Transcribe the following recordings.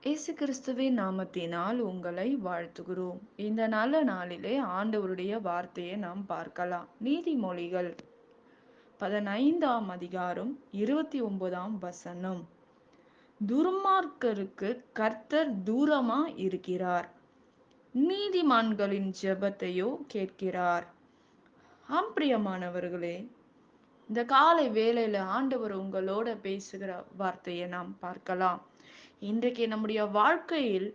இயேசு கிறிஸ்துவின் நாமத்தினால் உங்களை வாழ்த்துகிறோம். இந்த நல்ல நாளிலே ஆண்டவருடைய வார்த்தையை நாம் பார்க்கலாம். நீதிமொழிகள் 15ஆம் அதிகாரம் 29ஆம் வசனம். துர்மார்க்கருக்கு கர்த்தர் தூரமா இருக்கிறார், நீதிமான்களின் ஜெபத்தையோ கேட்கிறார். ஆம் பிரியமானவர்களே, இந்த காலை வேளையில ஆண்டவர் உங்களோட பேசுகிற வார்த்தையை நாம் பார்க்கலாம். இன்றைக்கு நம்முடைய வாழ்க்கையில்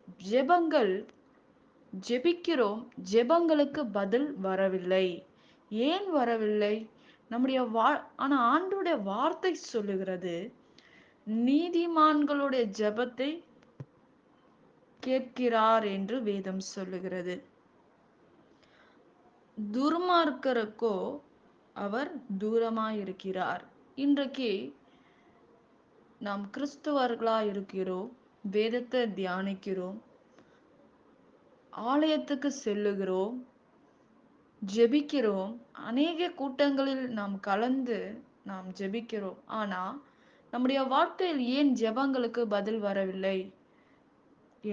ஜெபிக்கிறோம், ஜெபங்களுக்கு பதில் வரவில்லை. ஏன் வரவில்லை? நம்முடைய ஆனா ஆண்டவருடைய வார்த்தை சொல்லுகிறது, நீதிமான்களுடைய ஜெபத்தை கேட்கிறார் என்று வேதம் சொல்லுகிறது. துர்மார்க்கருக்கோ அவர் தூரமாயிருக்கிறார். இன்றைக்கு நாம் கிறிஸ்துவர்களா இருக்கிறோம், வேதத்தை தியானிக்கிறோம், ஆலயத்துக்கு செல்லுகிறோம், ஜெபிக்கிறோம், அநேக கூட்டங்களில் நாம் கலந்து நாம் ஜெபிக்கிறோம். ஆனா நம்முடைய வாழ்க்கையில் ஏன் ஜெபங்களுக்கு பதில் வரவில்லை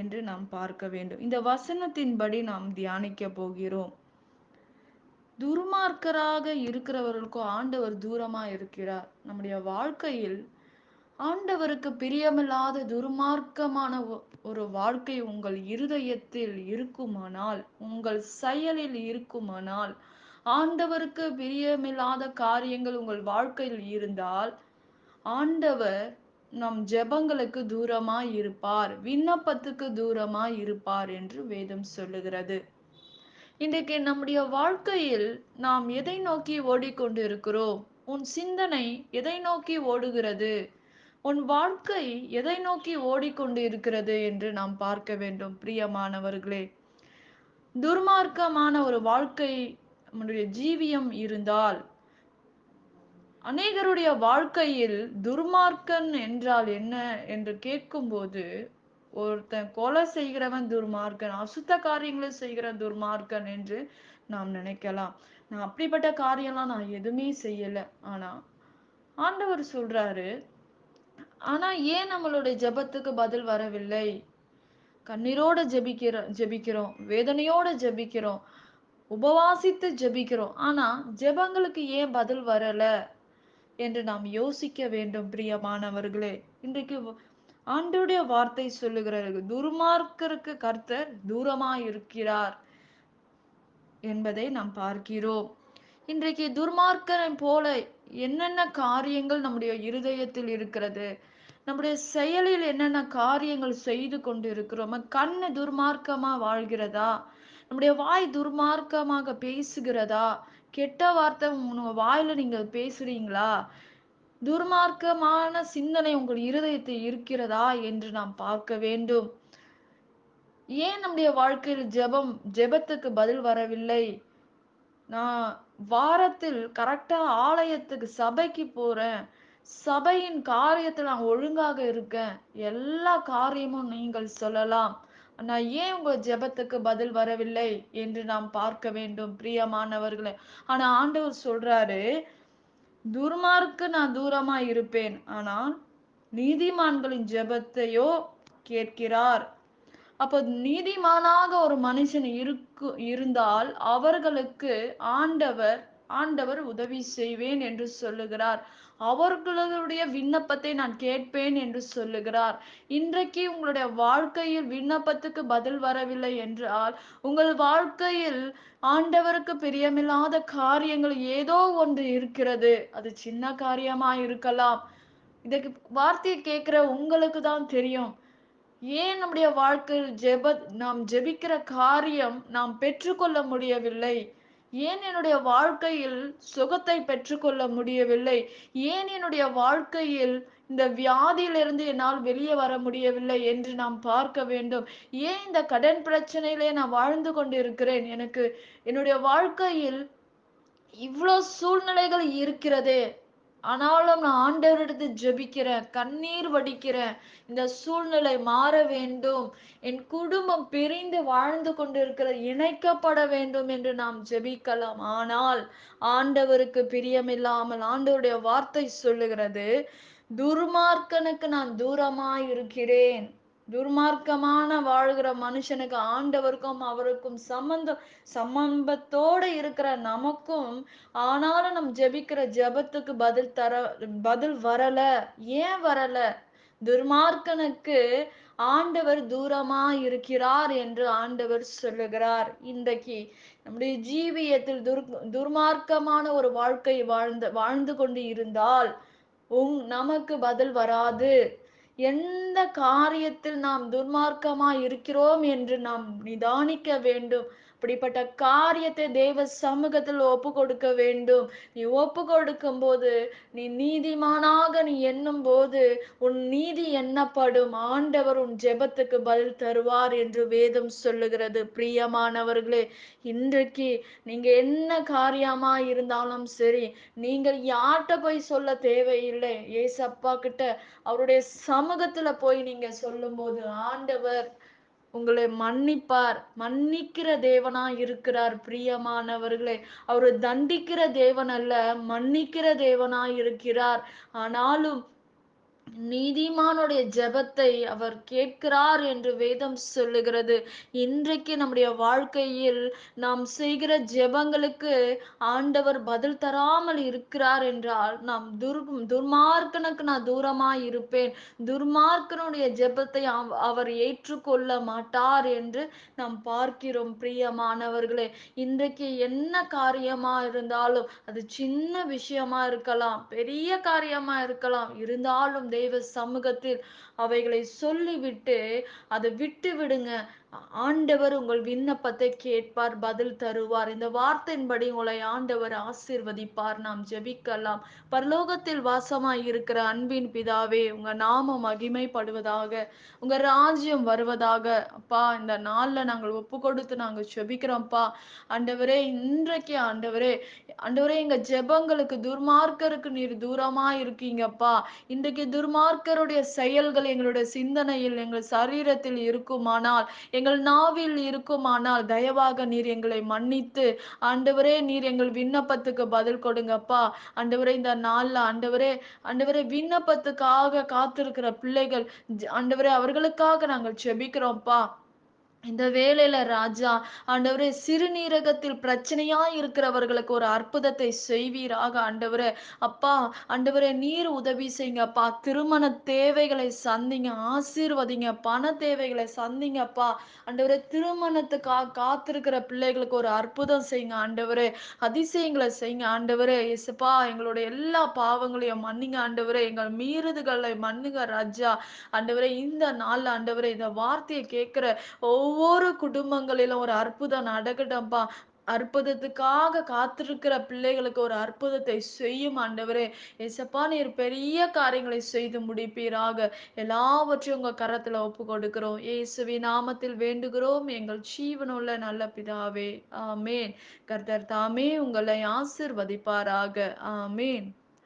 என்று நாம் பார்க்க வேண்டும். இந்த வசனத்தின்படி நாம் தியானிக்க போகிறோம். துர்மார்க்கராக இருக்கிறவர்களுக்கோ ஆண்டவர் தூரமா இருக்கிறார். நம்முடைய வாழ்க்கையில் ஆண்டவருக்கு பிரியமில்லாத துர்மார்க்கமான ஒரு வாழ்க்கை உங்கள் இருதயத்தில் இருக்குமானால், உங்கள் செயலில் இருக்குமானால், ஆண்டவருக்கு பிரியமில்லாத காரியங்கள் உங்கள் வாழ்க்கையில் இருந்தால், ஆண்டவர் நம் ஜெபங்களுக்கு தூரமாய் இருப்பார், விண்ணப்பத்துக்கு தூரமாய் இருப்பார் என்று வேதம் சொல்லுகிறது. இன்றைக்கு நம்முடைய வாழ்க்கையில் நாம் எதை நோக்கி ஓடிக்கொண்டிருக்கிறோம்? உன் சிந்தனை எதை நோக்கி ஓடுகிறது? உன் வாழ்க்கை எதை நோக்கி ஓடிக்கொண்டு இருக்கிறது என்று நாம் பார்க்க வேண்டும். பிரியமானவர்களே, துர்மார்க்கமான ஒரு வாழ்க்கை நம்முடைய ஜீவியம் இருந்தால், அநேகருடைய வாழ்க்கையில் துர்மார்க்கன் என்றால் என்ன என்று கேட்கும்போது, ஒருத்தன் கொலை செய்கிறவன் துர்மார்க்கன், அசுத்த காரியங்களை செய்கிற துர்மார்க்கன் என்று நாம் நினைக்கலாம். நான் அப்படிப்பட்ட காரியம்லாம் நான் எதுவுமே செய்யல. ஆனா ஆண்டவர் சொல்றாரு, ஆனா ஏன் நம்மளுடைய ஜெபத்துக்கு பதில் வரவில்லை? கண்ணீரோட ஜெபிக்கிறோம், வேதனையோட ஜெபிக்கிறோம், உபவாசித்து ஜெபிக்கிறோம். ஆனா ஜெபங்களுக்கு ஏன் பதில் வரல என்று நாம் யோசிக்க வேண்டும். பிரியமானவர்களே, இன்றைக்கு ஆண்டவருடைய வார்த்தை சொல்லுகிறது, துர்மார்க்கருக்கு கர்த்தர் தூரமாயிருக்கிறார் என்பதை நாம் பார்க்கிறோம். இன்றைக்கு துர்மார்க்கனை போல என்னென்ன காரியங்கள் நம்முடைய இருதயத்தில் இருக்கிறது, நம்முடைய செயலில் என்னென்ன காரியங்கள் செய்து கொண்டு இருக்கிறோம். கண்ணு துர்மார்க்கமா வாழ்கிறதா? நம்முடைய வாய் துர்மார்க்கமாக பேசுகிறதா? கெட்ட வார்த்தை உங்க வாயில நீங்க பேசுறீங்களா? துர்மார்க்கமான சிந்தனை உங்கள் இருதயத்தில் இருக்கிறதா என்று நாம் பார்க்க வேண்டும். ஏன் நம்முடைய வாழ்க்கையில் ஜெபத்துக்கு பதில் வரவில்லை? நான் வாரத்தில் கரெக்டா ஆலயத்துக்கு சபைக்கு போறேன், சபையின் காரியத்துல நான் ஒழுங்காக இருக்கேன், எல்லா காரியமும் நீங்கள் சொல்லலாம். ஆனா ஏன் உங்க ஜெபத்துக்கு பதில் வரவில்லை என்று நாம் பார்க்க வேண்டும். பிரியமானவர்களே, ஆனா ஆண்டவர் சொல்றாரு, நான் தூரமா இருப்பேன், ஆனால் நீதிமான்களின் ஜெபத்தையோ கேட்கிறார். அப்போ நீதிமானாக ஒரு மனுஷன் இருந்தால் அவர்களுக்கு ஆண்டவர் உதவி செய்வேன் என்று சொல்லுகிறார். அவர்களுடைய விண்ணப்பத்தை நான் கேட்பேன் என்று சொல்லுகிறார். இன்றைக்கு உங்களுடைய வாழ்க்கையில் விண்ணப்பத்துக்கு பதில் வரவில்லை என்றால், உங்கள் வாழ்க்கையில் ஆண்டவருக்கு பிரியமில்லாத காரியங்கள் ஏதோ ஒன்று இருக்கிறது. அது சின்ன காரியமா இருக்கலாம். இதுக்கு வார்த்தையை கேட்கிற உங்களுக்கு தான் தெரியும். ஏன் நம்முடைய வாழ்க்கையில் நாம் ஜெபிக்கிற காரியம் நாம் பெற்றுக்கொள்ள முடியவில்லை? ஏன் என்னுடைய வாழ்க்கையில் சுகத்தை பெற்றுக்கொள்ள முடியவில்லை? ஏன் என்னுடைய வாழ்க்கையில் இந்த வியாதியிலிருந்து என்னால் வெளியே வர முடியவில்லை என்று நாம் பார்க்க வேண்டும். ஏன் இந்த கடன் பிரச்சனையிலே நான் வாழ்ந்து கொண்டிருக்கிறேன்? என்னுடைய வாழ்க்கையில் இவ்வளோ சூழ்நிலைகள் இருக்கிறதே, ஆனாலும் நான் ஆண்டவரிடத்தில் ஜெபிக்கிறேன், கண்ணீர் வடிக்கிறேன், இந்த சூழ்நிலை மாற வேண்டும், என் குடும்பம் பிரிந்து வாழ்ந்து கொண்டிருக்கிற இணைக்கப்பட வேண்டும் என்று நாம் ஜெபிக்கலாம். ஆனால் ஆண்டவருக்கு பிரியமில்லாமல் ஆண்டவருடைய வார்த்தை சொல்லுகிறது, துர்மார்க்கனுக்கு நான் தூரமாய் இருக்கிறேன். துர்மார்க்கமான வாழ்கிற மனுஷனுக்கு ஆண்டவருக்கும் அவருக்கும் சம்பந்தத்தோட இருக்கிற நமக்கும், ஆனாலும் நம் ஜெபிக்கிற ஜெபத்துக்கு பதில் வரல. ஏன் வரல? துர்மார்க்கனுக்கு ஆண்டவர் தூரமா இருக்கிறார் என்று ஆண்டவர் சொல்லுகிறார். இன்றைக்கு நம்முடைய ஜீவியத்தில் துர்மார்க்கமான ஒரு வாழ்க்கை வாழ்ந்து கொண்டு இருந்தால் நமக்கு பதில் வராது. எந்த காரியத்தில் நாம் துர்மார்க்கமா இருக்கிறோம் என்று நாம் நிதானிக்க வேண்டும். அப்படிப்பட்ட காரியத்தை தேவ சமூகத்தில் ஒப்பு கொடுக்க வேண்டும். நீ ஒப்பு கொடுக்கும் போது, நீ நீதிமானாக நீ எண்ணும் போது உன் நீதி எண்ணப்படும். ஆண்டவர் உன் ஜெபத்துக்கு பதில் தருவார் என்று வேதம் சொல்லுகிறது. பிரியமானவர்களே, இன்றைக்கு நீங்க என்ன காரியமா இருந்தாலும் சரி, நீங்கள் யார்கிட்ட போய் சொல்ல தேவையில்லை. ஏசப்பா கிட்ட அவருடைய சமூகத்துல போய் நீங்க சொல்லும்போது ஆண்டவர் உங்களை மன்னிப்பார். மன்னிக்கிற தேவனா இருக்கிறார். பிரியமானவர்களே, அவரு தண்டிக்கிற தேவன் அல்ல, மன்னிக்கிற தேவனா இருக்கிறார். ஆனாலும் நீதிமானுடைய ஜெபத்தை அவர் கேட்கிறார் என்று வேதம் சொல்லுகிறது. இன்றைக்கு நம்முடைய வாழ்க்கையில் நாம் செய்கிற ஜெபங்களுக்கு ஆண்டவர் பதில் தராமல் இருக்கிறார் என்றால், நாம் துர்மார்க்கனுக்கு நான் தூரமா இருப்பேன், துர்மார்க்கனுடைய ஜெபத்தை அவர் ஏற்றுக்கொள்ள மாட்டார் என்று நாம் பார்க்கிறோம். பிரியமானவர்களே, இன்றைக்கு என்ன காரியமா இருந்தாலும், அது சின்ன விஷயமா இருக்கலாம், பெரிய காரியமா இருக்கலாம், இருந்தாலும் தெய்வ சமூகத்தில் அவைகளை சொல்லிவிட்டு அதை விட்டு விடுங்க. ஆண்டவர் உங்கள் விண்ணப்பத்தை கேட்பார், பதில் தருவார். இந்த வார்த்தையின்படி உங்களை ஆண்டவர் ஆசீர்வதிப்பார். நாம் ஜெபிக்கலாம். பரலோகத்தில் வாசமாய் இருக்கிற அன்பின் பிதாவே, உங்க நாமம் மகிமைப்படுவதாக, உங்க ராஜ்யம் வருவதாக. அப்பா, இந்த நாள்ல நாங்கள் ஒப்பு கொடுத்து நாங்கள் ஜெபிக்கிறோம்ப்பா. ஆண்டவரே, இன்றைக்கு ஆண்டவரே, ஆண்டவரே, எங்க ஜெபங்களுக்கு துர்மார்க்கருக்கு நீர் தூரமா இருக்கீங்கப்பா. இன்றைக்கு துர்மார்க்கருடைய செயல்கள் எங்களுடைய சிந்தனையில், எங்கள் சரீரத்தில் இருக்குமானால், எங்கள் நாவில் இருக்குமானால், தயவாக நீர் எங்களை மன்னித்து ஆண்டவரே, நீர் எங்கள் விண்ணப்பத்துக்கு பதில் கொடுங்கப்பா. ஆண்டவரே, இந்த நாள்ல ஆண்டவரே, ஆண்டவரே, விண்ணப்பத்துக்காக காத்திருக்கிற பிள்ளைகள், ஆண்டவரே, அவர்களுக்காக நாங்கள் ஜெபிக்கிறோம்ப்பா. இந்த வேளையில ராஜா, ஆண்டவரே, சிறுநீரகத்தில் பிரச்சனையா இருக்கிறவர்களுக்கு ஒரு அற்புதத்தை செய்வீராக ஆண்டவரே. அப்பா, ஆண்டவரே, நீர் உதவி செய்யுங்கப்பா. திருமண தேவைகளை சந்திங்க, ஆசீர்வதிங்க. பண தேவைகளை சந்திங்கப்பா. ஆண்டவரே, திருமணத்துக்காக காத்திருக்கிற பிள்ளைகளுக்கு ஒரு அற்புதம் செய்யுங்க ஆண்டவரே. அதிசயங்களை செய்யுங்க ஆண்டவரே. இயேசுப்பா, எங்களுடைய எல்லா பாவங்களையும் மன்னிங்க ஆண்டவரே. எங்கள் மீறுதுகளை மன்னிங்க ராஜா. ஆண்டவரே, இந்த நாள் ஆண்டவரே, இந்த வார்த்தையை கேட்கிற ஒவ்வொரு குடும்பங்களிலும் ஒரு அற்புதம் நடக்கட்டும்பா. அற்புதத்துக்காக காத்திருக்கிற பிள்ளைகளுக்கு ஒரு அற்புதத்தை செய்யும் ஆண்டவரே. ஏசப்பா, நீர் பெரிய காரியங்களை செய்து முடிப்பீராக. எல்லாவற்றையும் உங்க கரத்துல ஒப்பு கொடுக்கிறோம். இயேசுவின் நாமத்தில் வேண்டுகிறோம் எங்கள் ஜீவனுள்ள நல்ல பிதாவே. ஆமேன். கர்த்தர் தாமே உங்களை ஆசீர்வதிப்பாராக. ஆமேன்.